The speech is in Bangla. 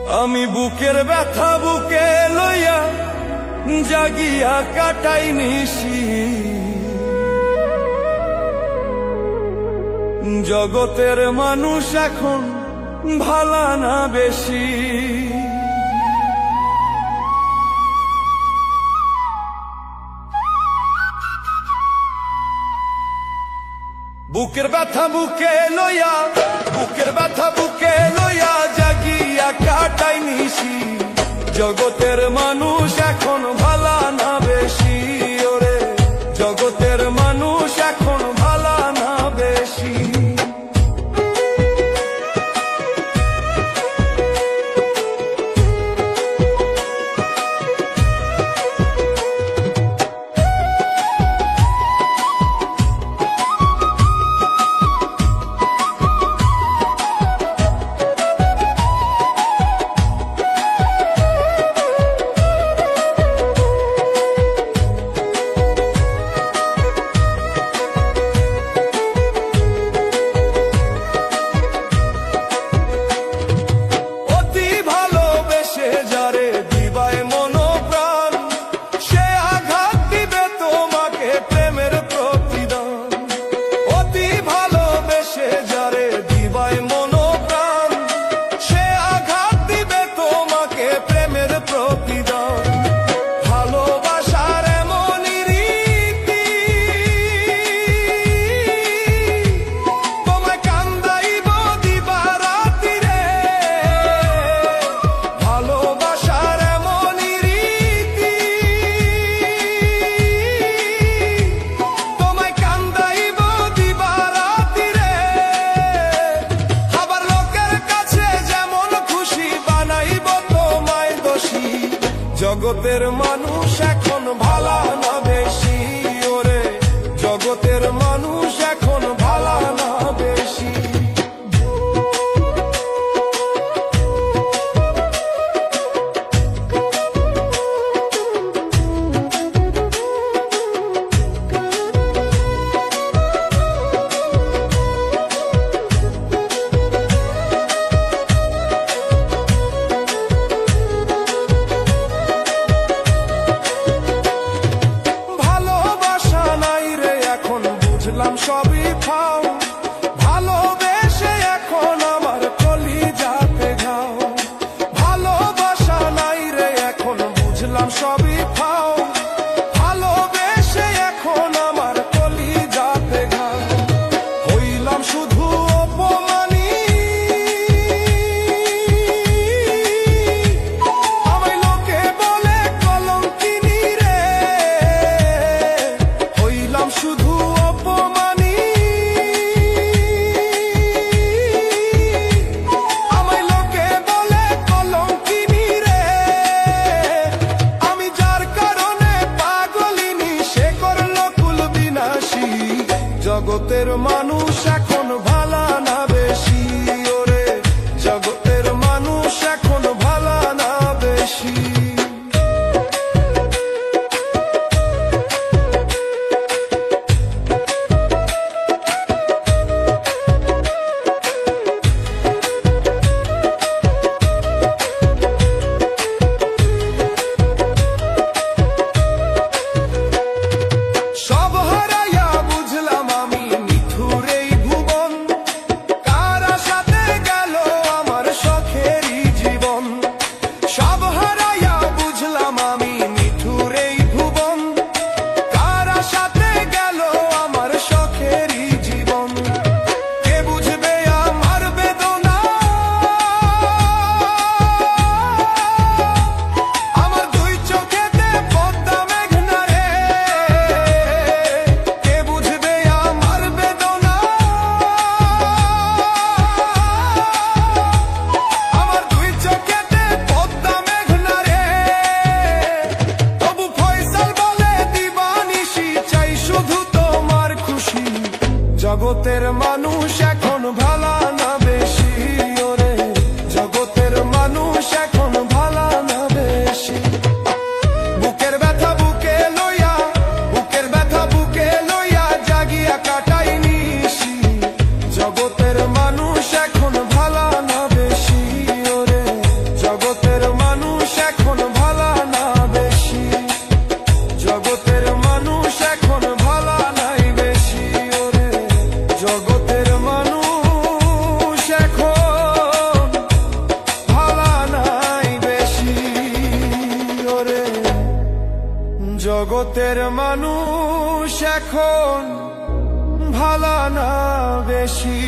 আমি বুকের ব্যথা বুকে লইয়া জাগিয়া কাটাই নিশি, জগতের মানুষ এখন ভালা না বেশি। বুকের ব্যথা বুকে লইয়া, বুকের ব্যথা বুকে লইয়া জাগিয়া কাটাই নিশি, জগতের মানুষ এখন ভালা না বেশি। ওরে জগতের মানুষ এখন ভালা না বেশি। জগতের মানুষ এখন ভালা না বেশি। ওরে জগতের মানুষ এখন ভালা না বেশি। সবই খাও ভালোবেসে এখন আমার কলিজাতে ঘাও। ভালোবাসা নাই রে এখন বুঝলাম সবই খাও ভালোবেসে এখন আমার কলিজাতে ঘাও। হইলাম শুধু অপমানী আমায় লোকে বলে কলঙ্কিনী রে। হইলাম শুধু জগতের মানুষ এখন ভালা না বেশি। ওরে জগতের মানুষ এখন ভালা না বেশি। জীবন কারা সাথে গেল আমার শখেরই জীবন। জগতের মানুষ এখন ভালা না বেশি।